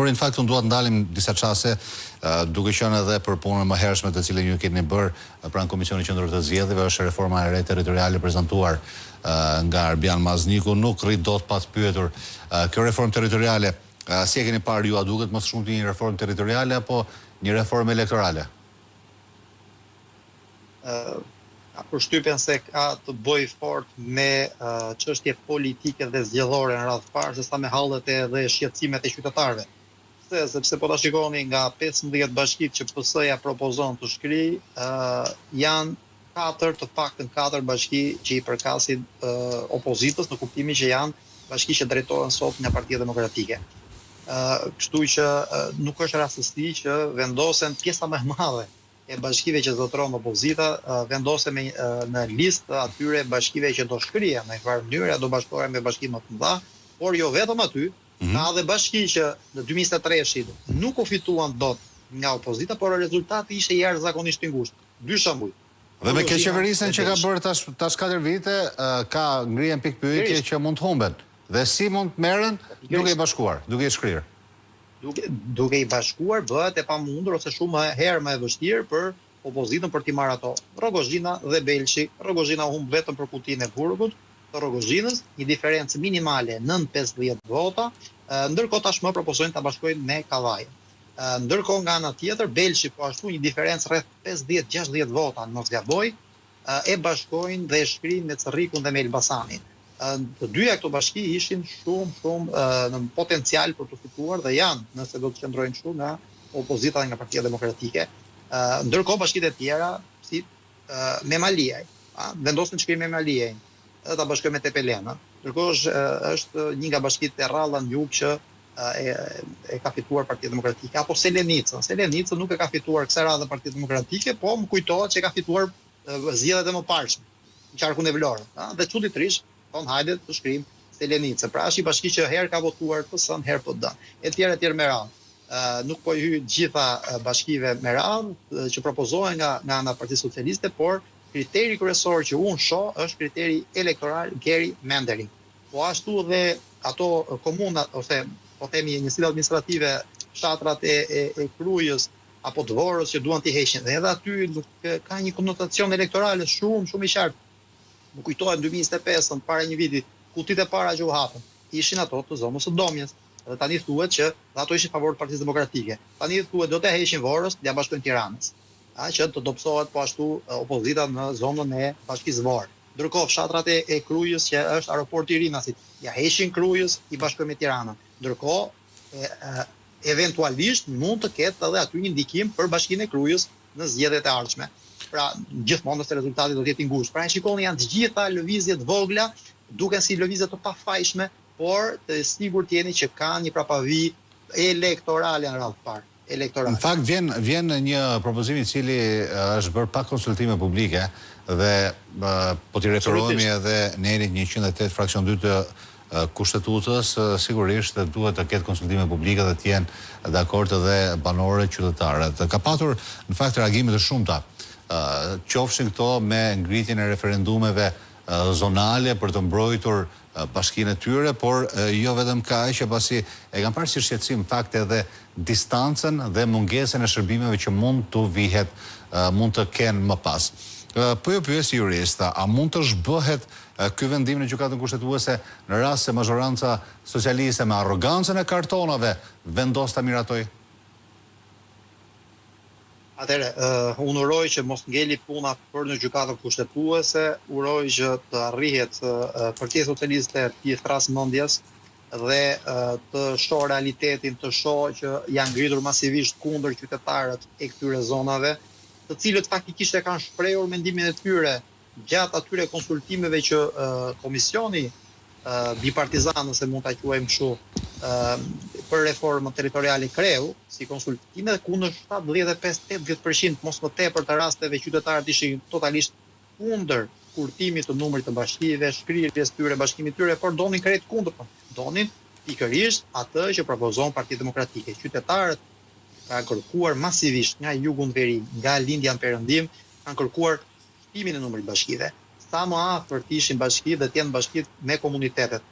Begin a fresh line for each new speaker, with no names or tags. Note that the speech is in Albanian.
Në fakt, unë duat ndalim disa çaste, duke qenë edhe për punën më hershme të cilën ju keni bërë pranë Komisionit Qendror të Zgjedhjeve, është reforma e re territoriale prezantuar nga Arbian Mazniku, nuk rrit dot pa të pyetur. Kjo reformë territoriale, si e keni parë ju, a duket më shumë një reformë territoriale apo një reformë elektorale?
Përshtypjen se ka të bëj fort me çështje politike dhe zgjedhore në radhë parë, sesa me hallet dhe shqetësimet e qytetarëve. Sepse po ta shikoni nga 15 bashkitë që PS-ja propozon të shkrijë, janë 4, të paktën 4 bashki që i përkasin opozitës, në kuptimin që janë bashki që drejtohen sot nga Partia Demokratike. Kështu që nuk është rastësi që vendosen pjesa më e madhe e bashkive që zotëron opozita, vendosen në listë atyre bashkive që do shkrihen në një mënyrë, do bashkohen me bashki më të mëdha, por jo vetëm aty. Ka dhe bashki që në 2023 nuk u fituan dot nga opozita, por rezultati ishte jashtëzakonisht i ngushtë. 2 shembuj.
Dhe me këtë qeverisën që ka bërë tash 4 vite, ka ngrihen pikpyetje që mund të humben. Dhe si mund të merren duke i bashkuar, duke i shkrirë?
Duke i bashkuar bëhet e pamundur ose shumë herë më e vështirë për opozitën për t'i marrë ato. Rogozhina dhe Belçi. Rogozhina humb vetëm për kutinë e Burgut të Rogozhinës, një diferencë minimale 9-50 vota, ndërkohë tashmë propozojnë ta bashkojnë me Kavajën. Ndërkohë nga ana tjetër, Belçi po ashtu një diferencë rreth 50-60 vota, mos gaboj, e bashkojnë dhe e shkrijnë me Cerrikun dhe me Elbasanin. Të dyja këto bashki ishin shumë në potencial për të fituar dhe janë, nëse do të qëndrojnë kështu, nga opozita dhe nga Partia Demokratike. Ndërkohë bashkitë e tjera, si me Maliaj, vendosin të shkrijnë me Maliaj, edhe ta bashkojnë me Tepelena. Ndërkohë është një nga bashkitë e rralla në jug që e ka fituar Partia Demokratike, apo Selenica. Selenica nuk e ka fituar kësaj radhe Partia Demokratike, po më kujtohet që e ka fituar zgjedhjet e mëparshme në qarkun e Vlorës. Dhe çuditërisht thonë hajde të shkrijmë Selenica. Pra është një bashki që herë ka votuar PS-n, herë PD, etj me radhë. Nuk po i hy gjitha bashkive me radhë që propozohen nga ana Partisë Socialiste, por kriteri kryesor që unë shoh është kriteri elektoral gerrymandering. Po ashtu dhe ato komunat ose po themi njësitë administrative, fshatrat e Krujës apo të Vorës që duan t'i heqin. Dhe edhe aty nuk ka një konotacion elektorale shumë i qartë. Më kujtohet në 2025, para një viti, kutitë e para që u hapën, ishin ato të zonës së Domjes. Dhe tani thuhet që ato ishin favor të Partisë Demokratike. Tani thuhet do të heqin Vorës, ja bashkojnë Tiranës. Që të dobësohet po ashtu opozita në zonën e Bashkisë Vorë. Ndërkohë fshatrat e Krujës që është aeroporti i Rinasit, ja heqin Krujës, i bashkojnë me Tiranën. Ndërkohë eventualisht mund të ketë edhe aty një ndikim për Bashkinë e Krujës në zgjedhjet e ardhshme. Pra gjithmonë se rezultati do të jetë i ngushtë. Pra shikoni, janë të gjitha lëvizje të vogla, duken si lëvizje të pafajshme, por të sigurt jeni që kanë një prapavi elektorale në radhë parë. Elektorat.
Në fakt vjen një propozim i cili është bërë pa konsultime publike dhe po t'i referohemi edhe nerit 108 fraksion 2 të Kushtetutës, sigurisht duhet të ketë konsultime publike dhe t'jenë dakord edhe banorët qytetarët. Ka patur në fakt reagime të shumta, qofshin këto me ngritjen e referendumeve zonale për të mbrojtur bashkinë e tyre, por jo vetëm kaq, që pasi e kanë parë si shqetësim fakt edhe distancën dhe mungesën e shërbimeve që mund të vihet, mund të kenë më pas. Po ju pyes si jurist, a mund të zhbëhet ky vendim në gjykatën kushtetuese në rast se mazhoranca socialiste me arrogancën e kartonave vendos ta miratoj?
Atëre, unë uroj që mos ngeli puna për në gjykatën kushtetuese, uroj që të arrihet Partia Socialiste të thras mendjes dhe të shoh realitetin, të shoh që janë ngritur masivisht kundër qytetarët e këtyre zonave, të cilët faktikisht e kanë shprehur mendimin e tyre gjatë atyre konsultimeve që komisioni bipartizan, nëse mund ta quajmë kështu, për reformën territoriale kreu, si konsultime, kundër 75-80%, mos më tepër të rasteve qytetarët ishin totalisht kundër kurtimit të numrit të bashkive, shkrirjes tyre, bashkimit tyre, por donin krejt kundër, donin pikërisht atë që propozon Partia Demokratike. Qytetarët kanë kërkuar masivisht nga jugu në veri, nga lindja në perëndim, kanë kërkuar shtimin e numrit bashkive. Sa më afër të ishin bashki dhe të jenë bashkit me komunitetet.